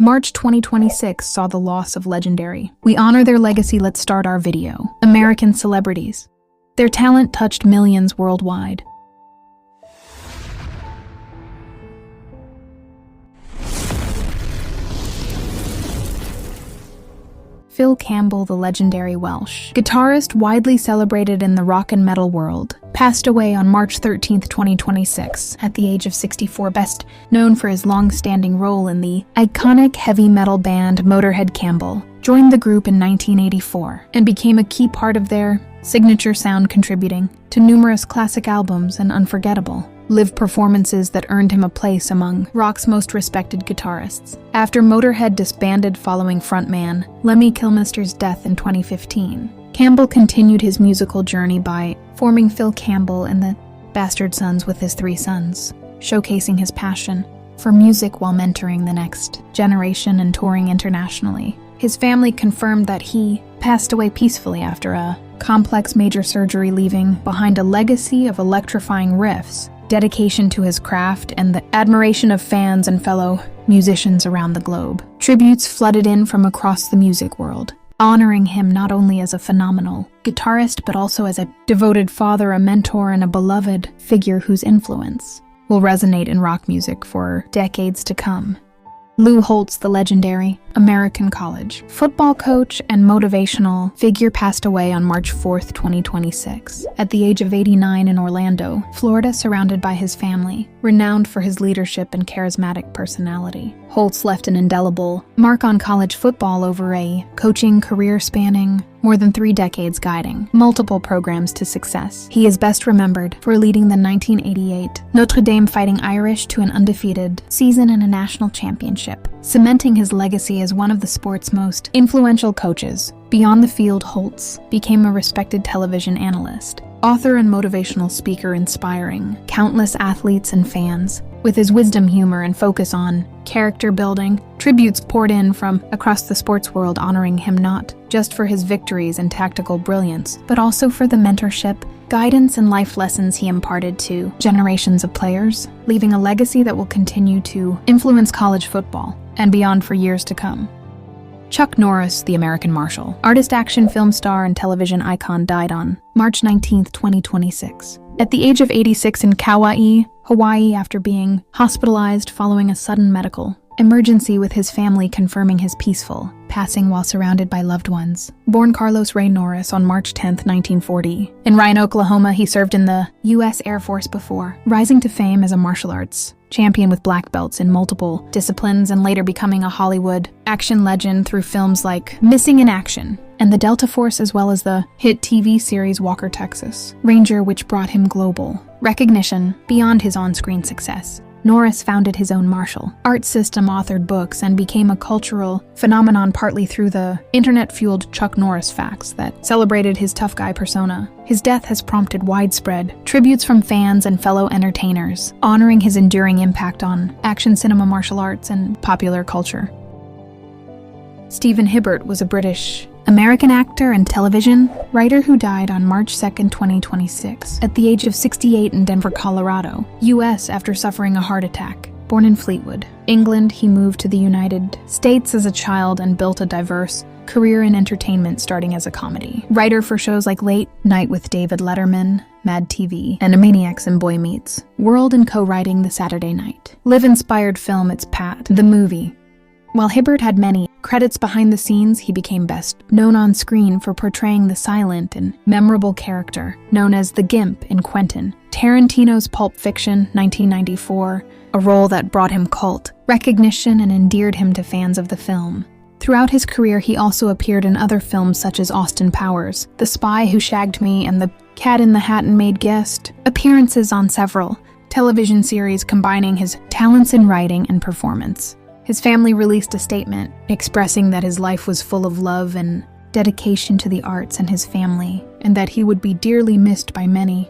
March 2026 saw the loss of legendary. We honor their legacy. Let's start our video. American celebrities. Their talent touched millions worldwide. Phil Campbell, the legendary Welsh guitarist widely celebrated in the rock and metal world, passed away on March 13, 2026, at the age of 64, best known for his long-standing role in the iconic heavy metal band Motorhead. Campbell joined the group in 1984 and became a key part of their signature sound, contributing to numerous classic albums and unforgettable live performances that earned him a place among rock's most respected guitarists. After Motorhead disbanded following frontman Lemmy Kilmister's death in 2015, Campbell continued his musical journey by forming Phil Campbell and the Bastard Sons with his 3 sons, showcasing his passion for music while mentoring the next generation and touring internationally. His family confirmed that he passed away peacefully after a complex major surgery, leaving behind a legacy of electrifying riffs, dedication to his craft, and the admiration of fans and fellow musicians around the globe. Tributes flooded in from across the music world, honoring him not only as a phenomenal guitarist, but also as a devoted father, a mentor, and a beloved figure whose influence will resonate in rock music for decades to come. Lou Holtz, the legendary American college football coach and motivational figure, passed away on March 4, 2026, at the age of 89 in Orlando, Florida, surrounded by his family, renowned for his leadership and charismatic personality. Holtz left an indelible mark on college football over a coaching career spanning more than 3 decades, guiding multiple programs to success. He is best remembered for leading the 1988 Notre Dame Fighting Irish to an undefeated season and a national championship, cementing his legacy as one of the sport's most influential coaches. Beyond the field, Holtz became a respected television analyst, author, and motivational speaker, inspiring countless athletes and fans. With his wisdom, humor, and focus on character building, tributes poured in from across the sports world, honoring him not just for his victories and tactical brilliance, but also for the mentorship, guidance, and life lessons he imparted to generations of players, leaving a legacy that will continue to influence college football and beyond for years to come. Chuck Norris, the American Marshal, artist, action film star, and television icon, died on March 19, 2026, at the age of 86 in Kauai, Hawaii, after being hospitalized following a sudden medical emergency, with his family confirming his peaceful passing while surrounded by loved ones. Born Carlos Ray Norris on March 10, 1940. In Ryan, Oklahoma, he served in the U.S. Air Force before rising to fame as a martial arts champion with black belts in multiple disciplines, and later becoming a Hollywood action legend through films like Missing in Action and The Delta Force, as well as the hit TV series Walker, Texas Ranger, which brought him global recognition beyond his on-screen success. Norris founded his own martial arts system, authored books, and became a cultural phenomenon partly through the internet-fueled Chuck Norris facts that celebrated his tough guy persona. His death has prompted widespread tributes from fans and fellow entertainers, honoring his enduring impact on action cinema, martial arts, and popular culture. Stephen Hibbert was a British American actor and television writer who died on March 2, 2026, at the age of 68 in Denver, Colorado, U.S., after suffering a heart attack. Born in Fleetwood, England, he moved to the United States as a child and built a diverse career in entertainment, starting as a comedy writer for shows like Late Night with David Letterman, Mad TV, Animaniacs, and Boy Meets World, and co-writing The Saturday Night Live-inspired film It's Pat, the movie. While Hibbert had many credits behind the scenes, he became best known on screen for portraying the silent and memorable character known as the Gimp in Quentin Tarantino's Pulp Fiction, 1994, a role that brought him cult recognition and endeared him to fans of the film. Throughout his career, he also appeared in other films such as Austin Powers, The Spy Who Shagged Me, and The Cat in the Hat, and made guest appearances on several television series, combining his talents in writing and performance. His family released a statement expressing that his life was full of love and dedication to the arts and his family, and that he would be dearly missed by many.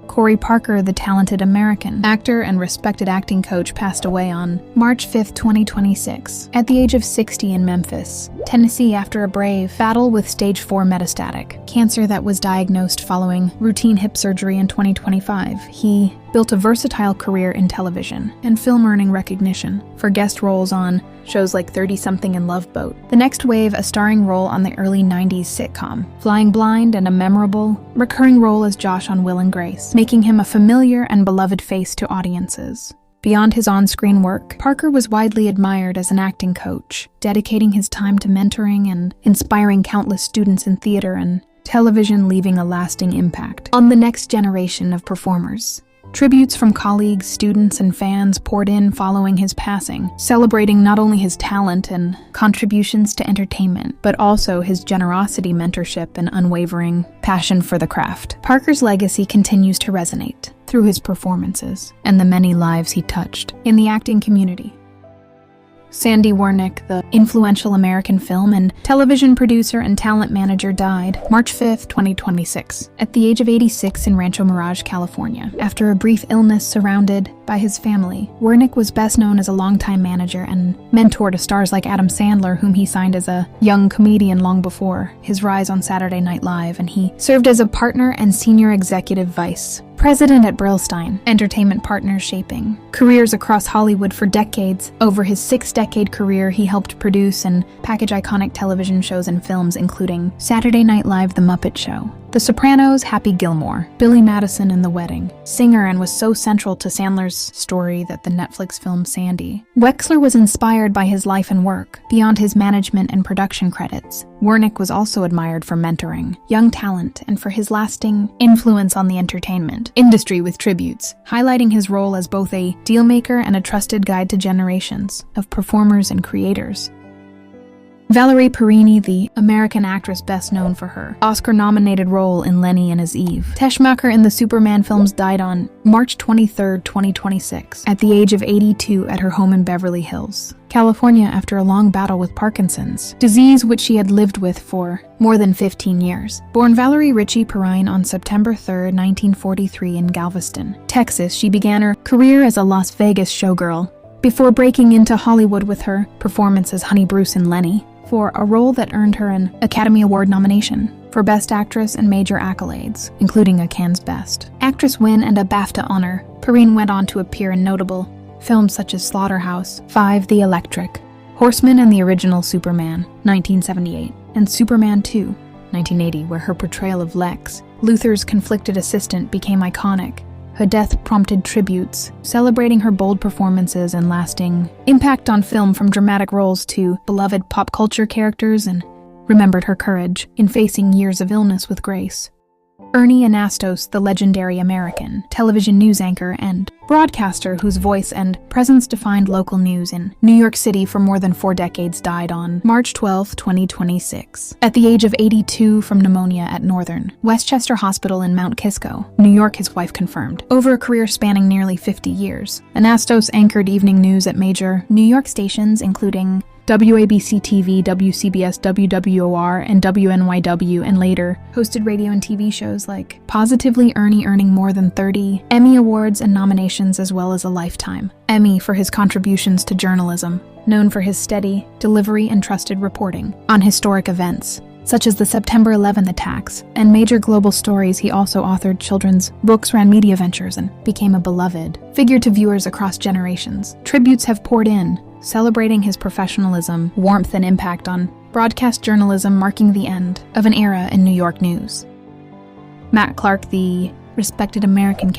Corey Parker, the talented American actor and respected acting coach, passed away on March 5, 2026, at the age of 60 in Memphis, Tennessee, after a brave battle with stage 4 metastatic cancer that was diagnosed following routine hip surgery in 2025. He built a versatile career in television and film, earning recognition for guest roles on shows like 30-something and Love Boat. The next wave, a starring role on the early 90s sitcom Flying Blind, and a memorable, recurring role as Josh on Will and Grace, making him a familiar and beloved face to audiences. Beyond his on-screen work, Parker was widely admired as an acting coach, dedicating his time to mentoring and inspiring countless students in theater and television, leaving a lasting impact on the next generation of performers. Tributes from colleagues, students, and fans poured in following his passing, celebrating not only his talent and contributions to entertainment, but also his generosity, mentorship, and unwavering passion for the craft. Parker's legacy continues to resonate through his performances and the many lives he touched in the acting community. Sandy Wernick, the influential American film and television producer and talent manager, died March 5, 2026, at the age of 86 in Rancho Mirage, California. After a brief illness surrounded by his family, Wernick was best known as a longtime manager and mentor to stars like Adam Sandler, whom he signed as a young comedian long before his rise on Saturday Night Live, and he served as a partner and senior executive vice president at Brillstein Entertainment Partners, shaping careers across Hollywood for decades. Over his 6-decade career, he helped produce and package iconic television shows and films, including Saturday Night Live, The Muppet Show, The Sopranos, Happy Gilmore, Billy Madison, and The Wedding. Singer, and was so central to Sandler's story that the Netflix film Sandy. Wexler was inspired by his life and work. Beyond his management and production credits, Wernick was also admired for mentoring young talent and for his lasting influence on the entertainment industry, with tributes highlighting his role as both a dealmaker and a trusted guide to generations of performers and creators. Valerie Perrine, the American actress best known for her Oscar-nominated role in Lenny and His Eve. Teschmacher in the Superman films, died on March 23, 2026, at the age of 82 at her home in Beverly Hills, California, after a long battle with Parkinson's disease, which she had lived with for more than 15 years. Born Valerie Ritchie Perrine on September 3, 1943 in Galveston, Texas, she began her career as a Las Vegas showgirl before breaking into Hollywood with her performance as Honey Bruce in Lenny, for a role that earned her an Academy Award nomination for Best Actress and major accolades, including a Cannes Best Actress win and a BAFTA honor. Perrine went on to appear in notable films such as Slaughterhouse, 5, The Electric, Horseman and the Original Superman, 1978, and Superman 2, 1980, where her portrayal of Lex, Luthor's conflicted assistant, became iconic. Her death prompted tributes, celebrating her bold performances and lasting impact on film, from dramatic roles to beloved pop culture characters, and remembered her courage in facing years of illness with grace. Ernie Anastos, the legendary American television news anchor and broadcaster whose voice and presence defined local news in New York City for more than 4 decades, died on March 12, 2026, at the age of 82 from pneumonia at Northern Westchester Hospital in Mount Kisco, New York, his wife confirmed. Over a career spanning nearly 50 years, Anastos anchored evening news at major New York stations including WABC-TV, WCBS, WWOR, and WNYW, and later hosted radio and TV shows like Positively Ernie, earning more than 30 Emmy Awards and nominations, as well as a Lifetime Emmy for his contributions to journalism, known for his steady delivery and trusted reporting on historic events, such as the September 11th attacks, and major global stories. He also authored children's books, ran media ventures, and became a beloved figure to viewers across generations. Tributes have poured in, celebrating his professionalism, warmth, and impact on broadcast journalism, marking the end of an era in New York news. Matt Clark, the respected American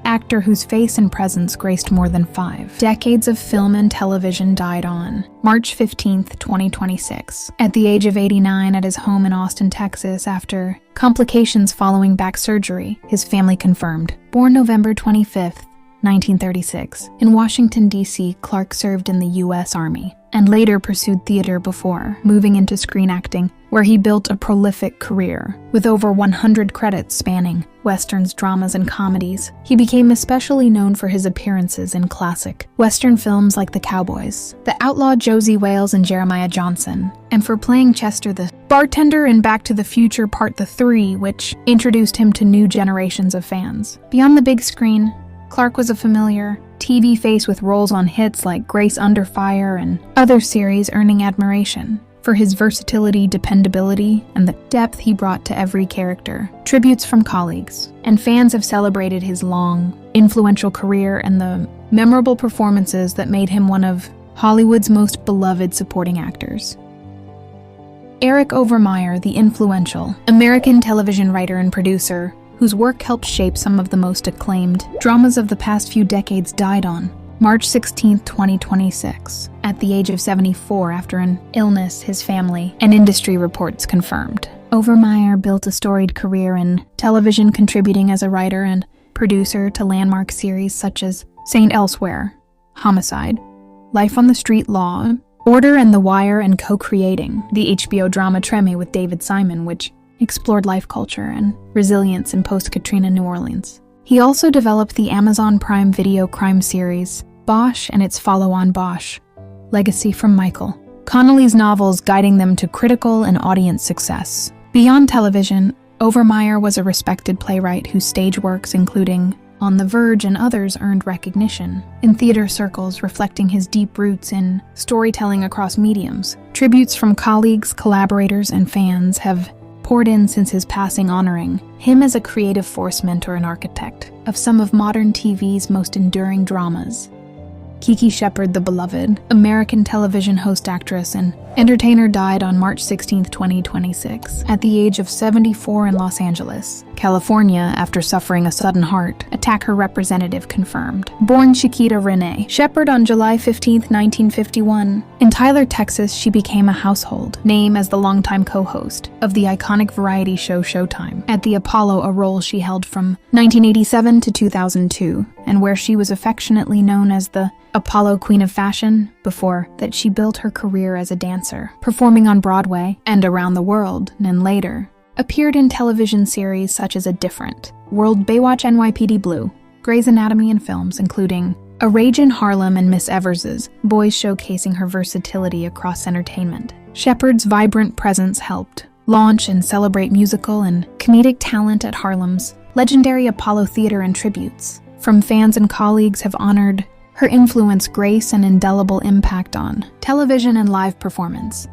actor whose face and presence graced more than 5 decades of film and television, died on March 15, 2026, at the age of 89 at his home in Austin, Texas, after complications following back surgery, his family confirmed. Born November 25, 1936, in Washington, D.C., Clark served in the U.S. Army and later pursued theater before moving into screen acting, where he built a prolific career. With over 100 credits spanning westerns, dramas, and comedies, he became especially known for his appearances in classic western films like The Cowboys, The Outlaw Josie Wales, and Jeremiah Johnson, and for playing Chester the bartender in Back to the Future Part 3, which introduced him to new generations of fans. Beyond the big screen, Clark was a familiar TV face with roles on hits like Grace Under Fire and other series, earning admiration for his versatility, dependability, and the depth he brought to every character. Tributes from colleagues and fans have celebrated his long, influential career and the memorable performances that made him one of Hollywood's most beloved supporting actors. Eric Overmyer, the influential American television writer and producer, whose work helped shape some of the most acclaimed dramas of the past few decades, died on March 16, 2026, at the age of 74 after an illness his family and industry reports confirmed. Overmyer built a storied career in television, contributing as a writer and producer to landmark series such as St. Elsewhere, Homicide, Life on the Street Law, Order, and The Wire, and co-creating the HBO drama Treme with David Simon, which explored life culture and resilience in post-Katrina New Orleans. He also developed the Amazon Prime Video crime series Bosch and its follow-on Bosch, Legacy from Michael, Connelly's novels guiding them to critical and audience success. Beyond television, Overmyer was a respected playwright whose stage works, including On the Verge and others, earned recognition in theater circles, reflecting his deep roots in storytelling across mediums. Tributes from colleagues, collaborators, and fans have poured in since his passing, honoring him as a creative force, mentor, and architect of some of modern TV's most enduring dramas. Kiki Shepard, the beloved American television host, actress, and entertainer, died on March 16, 2026, at the age of 74 in Los Angeles, California, after suffering a sudden heart attack, her representative confirmed. Born Chiquita Renee Shepard on July 15, 1951, in Tyler, Texas, she became a household name as the longtime co-host of the iconic variety show Showtime at the Apollo, a role she held from 1987 to 2002, and where she was affectionately known as the Apollo Queen of Fashion. Before that, she built her career as a dancer, performing on Broadway and around the world, and later appeared in television series such as A Different World, Baywatch, NYPD Blue, Grey's Anatomy, and films including A Rage in Harlem and Miss Evers's Boys, showcasing her versatility across entertainment. Shepard's vibrant presence helped launch and celebrate musical and comedic talent at Harlem's legendary Apollo Theater, and tributes from fans and colleagues have honored her influence, grace, and indelible impact on television and live performance.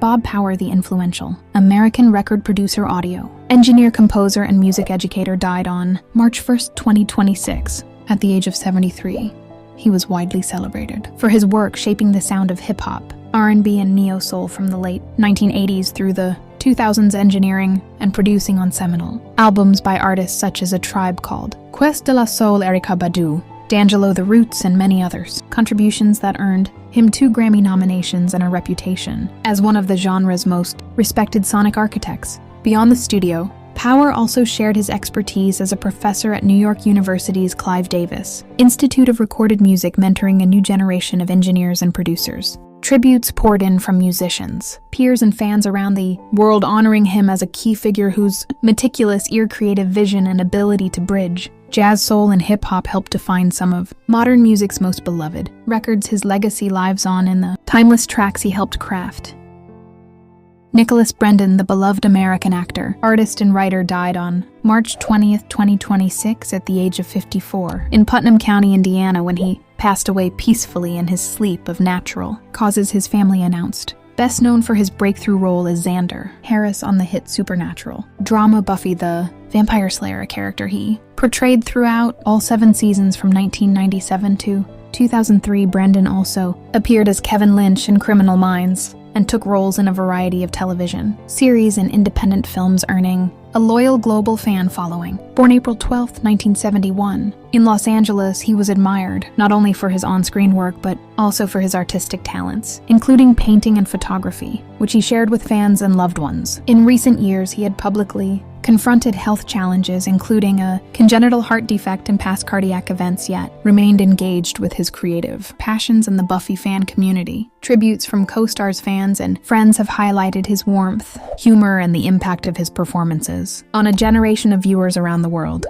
Bob Power, the influential American record producer, audio engineer, composer, and music educator, died on March 1, 2026, at the age of 73. He was widely celebrated for his work shaping the sound of hip-hop, R&B, and neo-soul from the late 1980s through the 2000s, engineering and producing on seminal albums by artists such as A Tribe Called Quest de la Soul, Erykah Badu, D'Angelo, The Roots, and many others. Contributions that earned him 2 Grammy nominations and a reputation as one of the genre's most respected sonic architects. Beyond the studio, Power also shared his expertise as a professor at New York University's Clive Davis Institute of Recorded Music, mentoring a new generation of engineers and producers. Tributes poured in from musicians, peers, and fans around the world, honoring him as a key figure whose meticulous creative vision and ability to bridge jazz, soul, and hip-hop helped define some of modern music's most beloved records. His legacy lives on in the timeless tracks he helped craft. Nicholas Brendon, the beloved American actor, artist, and writer, died on March 20, 2026, at the age of 54, in Putnam County, Indiana, when he passed away peacefully in his sleep of natural causes, his family announced. Best known for his breakthrough role as Xander Harris on the hit Supernatural drama Buffy the Vampire Slayer, a character he portrayed throughout all 7 seasons from 1997 to 2003. Brendon also appeared as Kevin Lynch in Criminal Minds and took roles in a variety of television series and independent films, earning a loyal global fan following. Born April 12, 1971, in Los Angeles, he was admired not only for his on-screen work but also for his artistic talents, including painting and photography, which he shared with fans and loved ones. In recent years, he had publicly confronted health challenges, including a congenital heart defect and past cardiac events, yet remained engaged with his creative passions in the Buffy fan community. Tributes from co-stars, fans, and friends have highlighted his warmth, humor, and the impact of his performances on a generation of viewers around the world.